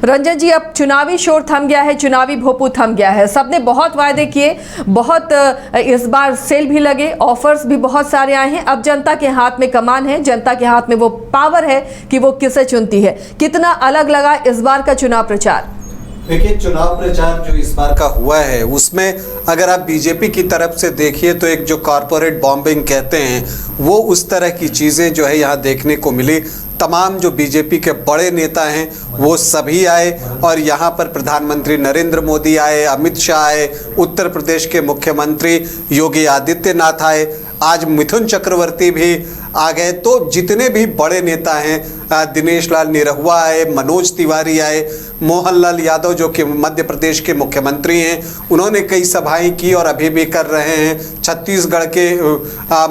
रंजन जी, अब चुनावी शोर थम गया है, चुनावी भोपू थम गया है। सबने बहुत वायदे किए, बहुत इस बार सेल भी लगे, ऑफर्स भी बहुत सारे आए हैं। अब जनता के हाथ में कमान है, जनता के हाथ में वो पावर है कि वो किसे चुनती है। कितना अलग लगा इस बार का चुनाव प्रचार? देखिए, चुनाव प्रचार जो इस बार का हुआ है उसमें अगर आप बीजेपी की तरफ से देखिए तो एक जो कॉरपोरेट बॉम्बिंग कहते हैं वो उस तरह की चीज़ें जो है यहाँ देखने को मिली। तमाम जो बीजेपी के बड़े नेता हैं वो सभी आए और यहाँ पर प्रधानमंत्री नरेंद्र मोदी आए, अमित शाह आए, उत्तर प्रदेश के मुख्यमंत्री योगी आदित्यनाथ आए, आज मिथुन चक्रवर्ती भी आ गए। तो जितने भी बड़े नेता हैं, दिनेश लाल निरहुआ आए, मनोज तिवारी आए, मोहनलाल यादव जो कि मध्य प्रदेश के मुख्यमंत्री हैं, उन्होंने कई सभाएं की और अभी भी कर रहे हैं। छत्तीसगढ़ के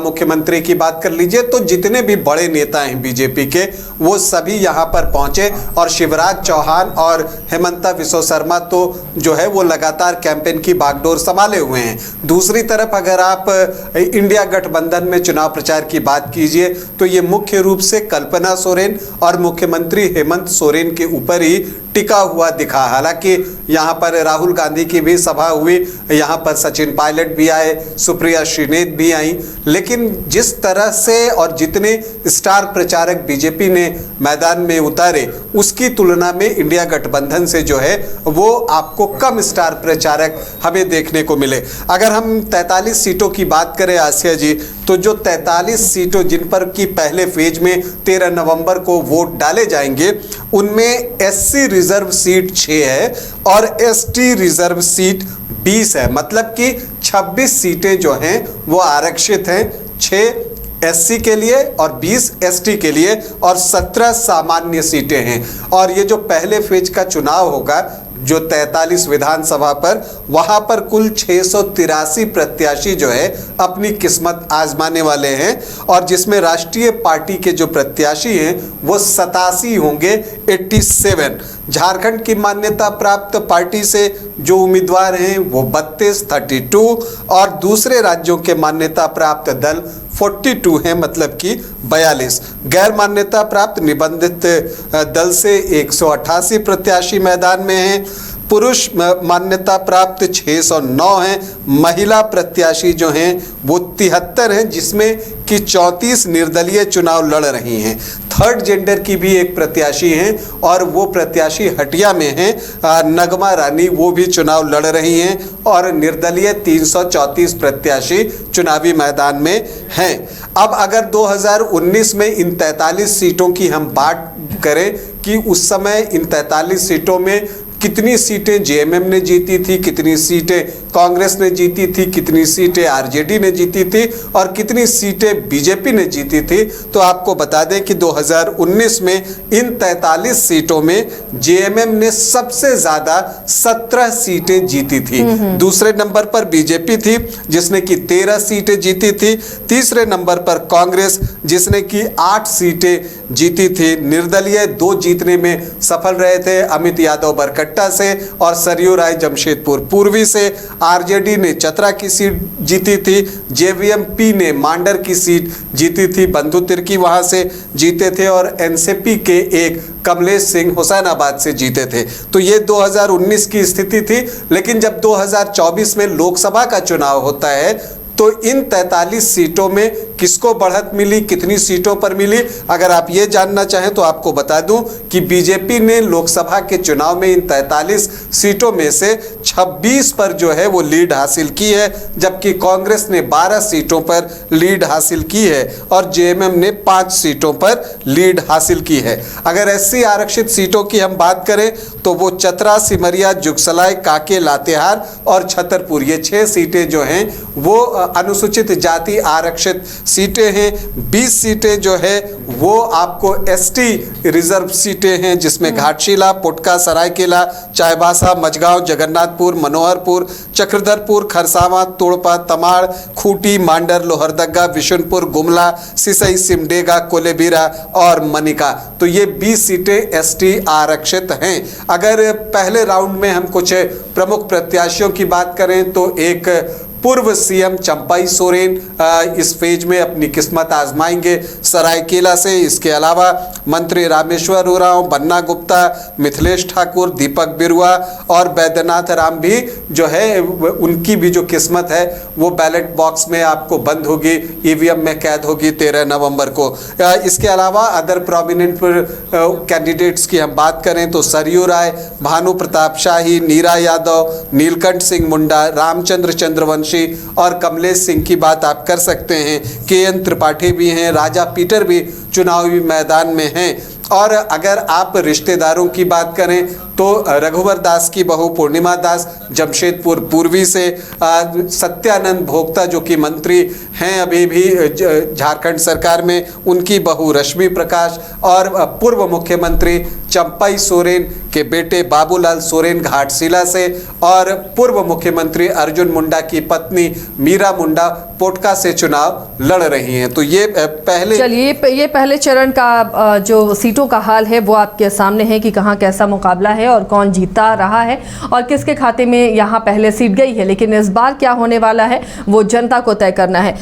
मुख्यमंत्री की बात कर लीजिए। तो जितने भी बड़े नेता हैं बीजेपी के वो सभी यहाँ पर पहुँचे और शिवराज चौहान और हेमंता बिस्वा शर्मा तो जो है वो लगातार कैंपेन की बागडोर संभाले हुए हैं। दूसरी तरफ अगर आप इंडिया गठबंधन में चुनाव प्रचार की बात कीजिए तो ये मुख्य रूप से कल्पना सोरेन और मुख्यमंत्री हेमंत सोरेन के ऊपर ही टिका हुआ दिखा। हालांकि यहाँ पर राहुल गांधी की भी सभा हुई, यहाँ पर सचिन पायलट भी आए, सुप्रिया श्रीनेत भी आई, लेकिन जिस तरह से और जितने स्टार प्रचारक बीजेपी ने मैदान में उतारे उसकी तुलना में इंडिया गठबंधन से जो है वो आपको कम स्टार प्रचारक हमें देखने को मिले। अगर हम 43 सीटों की बात करें आसिया जी, तो जो 43 सीटों जिन पर की पहले फेज में 13 नवंबर को वोट डाले जाएंगे उनमें एससी रिजर्व सीट 6 है और एसटी रिजर्व सीट 20 है। मतलब कि 26 सीटें जो हैं वो आरक्षित हैं, 6 एससी के लिए और 20 एसटी के लिए और 17 सामान्य सीटें हैं। और ये जो पहले फेज का चुनाव होगा जो 43 विधानसभा पर, वहां पर कुल 683 प्रत्याशी जो है अपनी किस्मत आजमाने वाले हैं और जिसमें राष्ट्रीय पार्टी के जो प्रत्याशी हैं वो 87 होंगे, 87। झारखंड की मान्यता प्राप्त पार्टी से जो उम्मीदवार हैं वो 32 और दूसरे राज्यों के मान्यता प्राप्त दल 42 हैं, मतलब कि 42। गैर मान्यता प्राप्त निबंधित दल से 188 प्रत्याशी मैदान में हैं। पुरुष मान्यता प्राप्त 609 हैं, महिला प्रत्याशी जो हैं वो 73 हैं, जिसमें कि 34 निर्दलीय चुनाव लड़ रही हैं। थर्ड जेंडर की भी एक प्रत्याशी हैं और वो प्रत्याशी हटिया में हैं, नगमा रानी, वो भी चुनाव लड़ रही हैं और निर्दलीय 334 प्रत्याशी चुनावी मैदान में हैं। अब अगर 2019 में इन 43 सीटों की हम बात करें कि उस समय इन 43 सीटों में कितनी सीटें जेएमएम ने जीती थी, कितनी सीटें कांग्रेस ने जीती थी, कितनी सीटें आरजेडी ने जीती थी और कितनी सीटें बीजेपी ने जीती थी, तो आपको बता दें कि 2019 में इन 43 सीटों में जेएमएम ने सबसे ज़्यादा 17 सीटें जीती थी। दूसरे नंबर पर बीजेपी थी जिसने कि 13 सीटें जीती थी। तीसरे नंबर पर कांग्रेस जिसने कि 8 सीटें जीती थी। निर्दलीय 2 जीतने में सफल रहे थे, अमित यादव बरकट्टा से और सरयू राय जमशेदपुर पूर्वी से। आरजेडी ने चतरा की सीट जीती थी, जेवीएमपी ने मांडर की सीट जीती थी, बंधु तिर्की वहां से जीते थे और एनसीपी के एक कमलेश सिंह हुसैनाबाद से जीते थे। तो ये 2019 की स्थिति थी। लेकिन जब 2024 में लोकसभा का चुनाव होता है तो इन 43 सीटों में किसको बढ़त मिली, कितनी सीटों पर मिली, अगर आप ये जानना चाहें तो आपको बता दूं कि बीजेपी ने लोकसभा के चुनाव में इन 43 सीटों में से 26 पर जो है वो लीड हासिल की है, जबकि कांग्रेस ने 12 सीटों पर लीड हासिल की है और जेएमएम ने 5 सीटों पर लीड हासिल की है। अगर एससी आरक्षित सीटों की हम बात करें तो वो चतरा, सिमरिया, जुगसलाई, कांके, लातेहार और छतरपुर, ये 6 सीटें जो हैं वो अनुसूचित जाति आरक्षित सीटें हैं। 20 सीटें जो है वो आपको एसटी रिजर्व सीटें हैं, जिसमें घाटशिला, पुटका, सरायकेला, चाईबासा, मझगांव, जगन्नाथपुर, मनोहरपुर, चक्रधरपुर, खरसावां, तोड़पा, तमाड़, खूंटी, मांडर, लोहरदगा, विशुनपुर, गुमला, सिसई, सिमडेगा, कोलेबिरा और मनिका। तो ये 20 सीटें एसटी आरक्षित हैं। अगर पहले राउंड में हम कुछ प्रमुख प्रत्याशियों की बात करें तो एक पूर्व सीएम चंपाई सोरेन इस फेज में अपनी किस्मत आजमाएंगे सरायकेला से। इसके अलावा मंत्री रामेश्वर उरांव, बन्ना गुप्ता, मिथिलेश ठाकुर, दीपक बिरुआ और बैद्यनाथ राम भी जो है उनकी भी जो किस्मत है वो बैलेट बॉक्स में आपको बंद होगी, ईवीएम में कैद होगी 13 नवंबर को। इसके अलावा अदर प्रोमिनेंट कैंडिडेट्स की हम बात करें तो सरयू राय, भानु प्रताप शाही, नीरा यादव, नीलकंठ सिंह मुंडा, रामचंद्र चंद्रवंशी और कमलेश सिंह की बात आप कर सकते हैं। KN त्रिपाठी भी हैं, राजा पीटर भी चुनावी मैदान में हैं। और अगर आप रिश्तेदारों की बात करें तो रघुवर दास की बहू पूर्णिमा दास जमशेदपुर पूर्वी से, सत्यानंद भोक्ता जो कि मंत्री हैं अभी भी झारखंड सरकार में, उनकी बहू रश्मि प्रकाश और पूर्व मुख्यमंत्री चंपाई सोरेन के बेटे बाबूलाल सोरेन घाटशिला से और पूर्व मुख्यमंत्री अर्जुन मुंडा की पत्नी मीरा मुंडा पोटका से चुनाव लड़ रही हैं। तो ये पहले चलिए, ये पहले चरण का जो सीटों का हाल है वो आपके सामने है कि कहाँ कैसा मुकाबला है और कौन जीता रहा है और किसके खाते में यहाँ पहले सीट गई है। लेकिन इस बार क्या होने वाला है वो जनता को तय करना है।